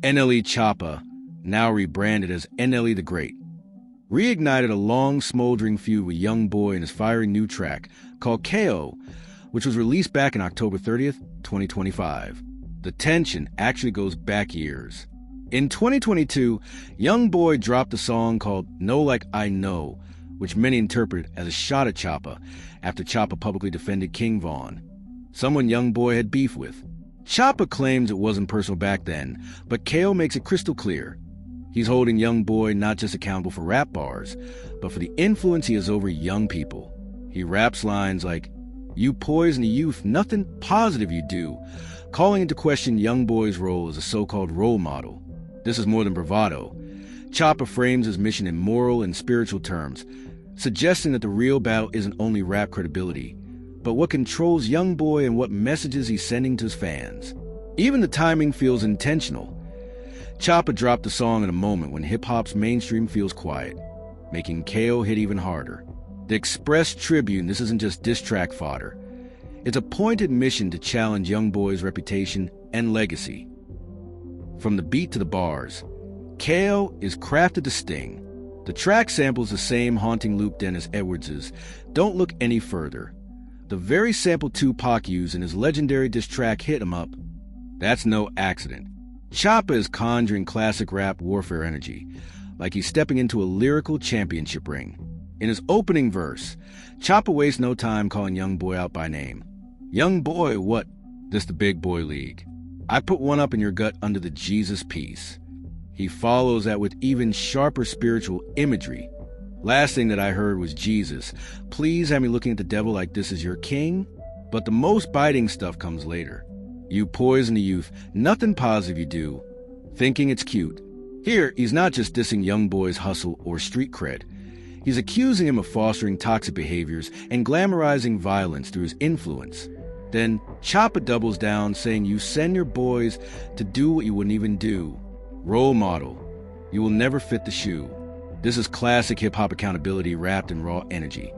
NLE Choppa, now rebranded as NLE the Great, reignited a long smoldering feud with YoungBoy in his fiery new track called KO, which was released back on October 30th, 2025. The tension actually goes back years. In 2022, YoungBoy dropped a song called Know Like I Know, which many interpret as a shot at Choppa after Choppa publicly defended King Von, someone YoungBoy had beef with. Choppa claims it wasn't personal back then, but KO makes it crystal clear. He's holding YoungBoy not just accountable for rap bars, but for the influence he has over young people. He raps lines like, "You poison the youth, nothing positive you do," calling into question YoungBoy's role as a so-called role model. This is more than bravado. Choppa frames his mission in moral and spiritual terms, suggesting that the real battle isn't only rap credibility, but what controls YoungBoy and what messages he's sending to his fans. Even the timing feels intentional. Choppa dropped the song in a moment when hip-hop's mainstream feels quiet, making KO hit even harder. The Express Tribune, this isn't just diss track fodder. It's a pointed mission to challenge YoungBoy's reputation and legacy. From the beat to the bars, KO is crafted to sting. The track samples the same haunting loop Dennis Edwards's Don't Look Any Further, the very sample Tupac used in his legendary diss track Hit 'Em Up. That's no accident. Choppa is conjuring classic rap warfare energy, like he's stepping into a lyrical championship ring. In his opening verse, Choppa wastes no time calling YoungBoy out by name. "YoungBoy, what? This the big boy league. I put one up in your gut under the Jesus piece." He follows that with even sharper spiritual imagery. Last thing that I heard was, "Jesus, please have me looking at the devil like this is your king." But the most biting stuff comes later. "You poison the youth, nothing positive you do," thinking it's cute. Here, he's not just dissing YoungBoy's hustle or street cred. He's accusing him of fostering toxic behaviors and glamorizing violence through his influence. Then Choppa doubles down, saying you send your boys to do what you wouldn't even do. Role model. You will never fit the shoe. This is classic hip-hop accountability wrapped in raw energy.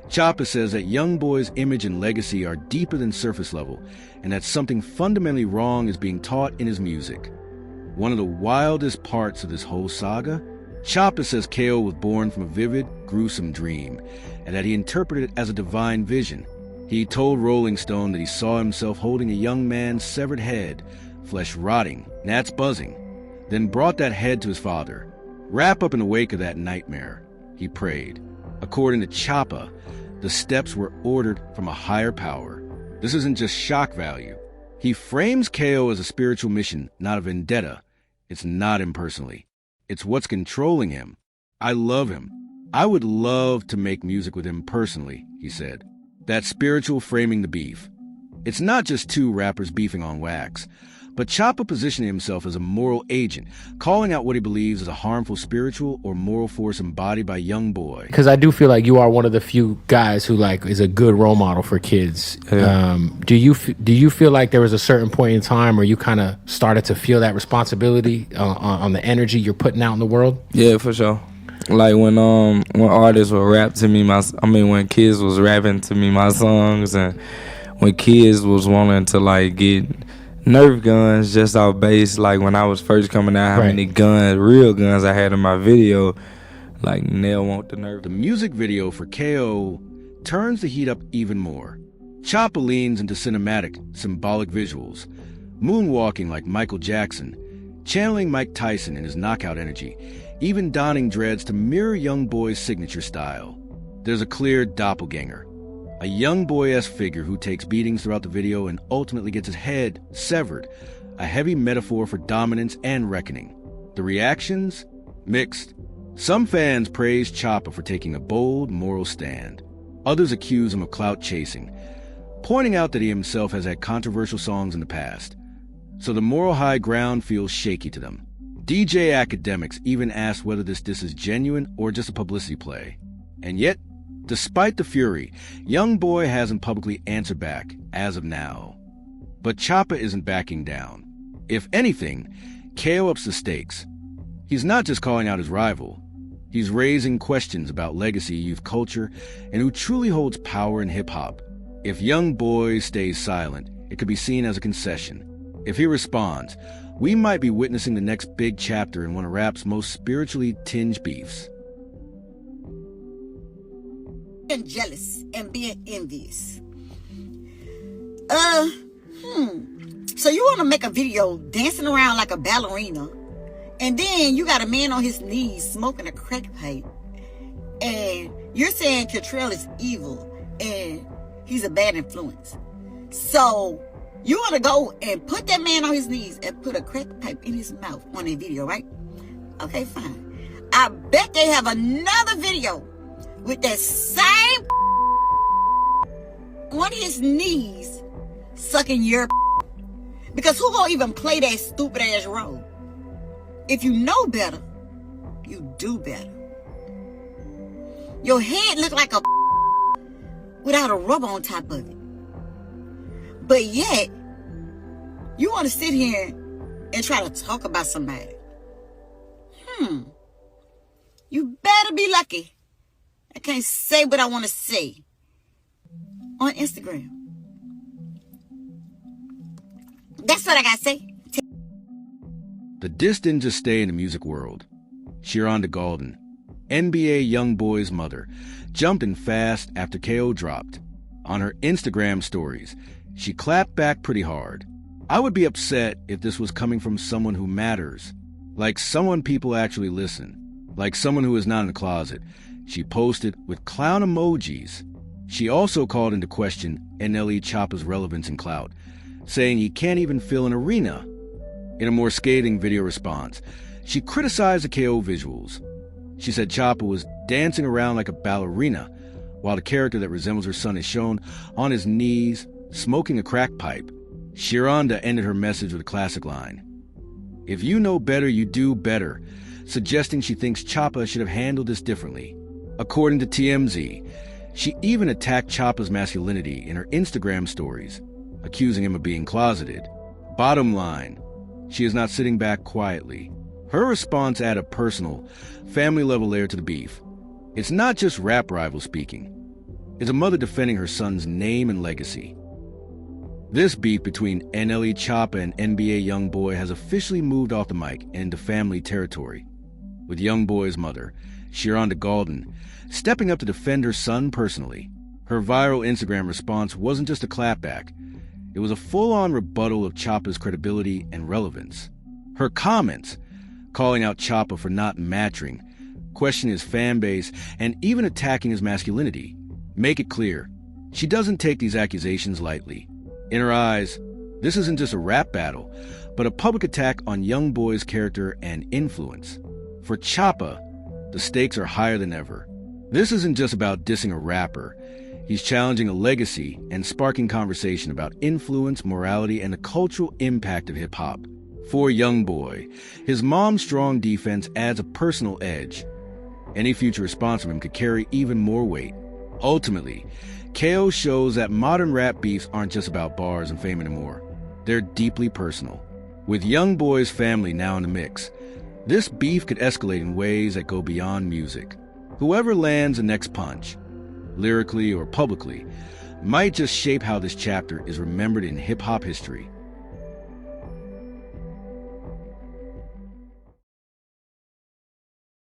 Choppa says that YoungBoy's image and legacy are deeper than surface level, and that something fundamentally wrong is being taught in his music. One of the wildest parts of this whole saga, Choppa says KO was born from a vivid, gruesome dream, and that he interpreted it as a divine vision. He told Rolling Stone that he saw himself holding a young man's severed head, flesh rotting, gnats buzzing, then brought that head to his father. Wrap up in the wake of that nightmare, he prayed. According to Choppa, the steps were ordered from a higher power. This isn't just shock value. He frames KO as a spiritual mission, not a vendetta. It's not impersonally. It's what's controlling him. "I love him. I would love to make music with him personally," he said. That spiritual framing the beef. It's not just two rappers beefing on wax, but Choppa positioning himself as a moral agent, calling out what he believes is a harmful spiritual or moral force embodied by YoungBoy. Because I do feel like you are one of the few guys who is a good role model for kids. Yeah. Do you feel like there was a certain point in time where you kind of started to feel that responsibility on the energy you're putting out in the world? Yeah, for sure. Like when artists would rap to me, when kids was rapping to me my songs, and when kids was wanting to get Nerf guns just off base, like when I was first coming out, how many guns, real guns I had in my video, like Nell want the Nerf. The music video for KO turns the heat up even more. Choppa leans into cinematic, symbolic visuals, moonwalking like Michael Jackson, channeling Mike Tyson in his knockout energy, even donning dreads to mirror YoungBoy's signature style. There's a clear doppelganger, a YoungBoy-esque figure who takes beatings throughout the video and ultimately gets his head severed, a heavy metaphor for dominance and reckoning. The reactions? Mixed. Some fans praise Choppa for taking a bold, moral stand. Others accuse him of clout chasing, pointing out that he himself has had controversial songs in the past. So the moral high ground feels shaky to them. DJ academics even asked whether this diss is genuine or just a publicity play. And yet, despite the fury, YoungBoy hasn't publicly answered back as of now. But Choppa isn't backing down. If anything, KO ups the stakes. He's not just calling out his rival. He's raising questions about legacy youth culture and who truly holds power in hip-hop. If YoungBoy stays silent, it could be seen as a concession. If he responds, we might be witnessing the next big chapter in one of rap's most spiritually tinged beefs. Being jealous and being envious. So you want to make a video dancing around like a ballerina, and then you got a man on his knees smoking a crack pipe, and you're saying Cottrell is evil and he's a bad influence. So you want to go and put that man on his knees and put a crack pipe in his mouth on a video, right? Okay, fine. I bet they have another video with that same on his knees sucking your because who gonna even play that stupid ass role? If you know better, you do better. Your head look like a without a rubber on top of it. But yet, you want to sit here and try to talk about somebody. You better be lucky. I can't say what I want to say on Instagram. That's what I got to say. The diss didn't just stay in the music world. Sharonda Golden, NBA YoungBoy's mother, jumped in fast after KO dropped. On her Instagram stories, she clapped back pretty hard. I would be upset if this was coming from someone who matters, like someone people actually listen, like someone who is not in the closet. She posted with clown emojis. She also called into question NLE Choppa's relevance in Clout, saying he can't even fill an arena. In a more scathing video response, she criticized the KO visuals. She said Choppa was dancing around like a ballerina, while the character that resembles her son is shown on his knees, smoking a crack pipe. Sharonda ended her message with a classic line, "If you know better, you do better," suggesting she thinks Choppa should have handled this differently. According to TMZ, she even attacked Choppa's masculinity in her Instagram stories, accusing him of being closeted. Bottom line, she is not sitting back quietly. Her response added a personal, family-level layer to the beef. It's not just rap rivals speaking. It's a mother defending her son's name and legacy. This beef between NLE Choppa and NBA YoungBoy has officially moved off the mic and into family territory, with YoungBoy's mother, Sharonda Golden, stepping up to defend her son personally. Her viral Instagram response wasn't just a clapback. It was a full-on rebuttal of Choppa's credibility and relevance. Her comments, calling out Choppa for not matching, questioning his fan base, and even attacking his masculinity, make it clear she doesn't take these accusations lightly. In her eyes, this isn't just a rap battle, but a public attack on YoungBoy's character and influence. For Choppa, the stakes are higher than ever. This isn't just about dissing a rapper. He's challenging a legacy and sparking conversation about influence, morality, and the cultural impact of hip-hop. For YoungBoy, his mom's strong defense adds a personal edge. Any future response from him could carry even more weight. Ultimately, KO shows that modern rap beefs aren't just about bars and fame anymore. They're deeply personal. With YoungBoy's family now in the mix, this beef could escalate in ways that go beyond music. Whoever lands the next punch, lyrically or publicly, might just shape how this chapter is remembered in hip-hop history.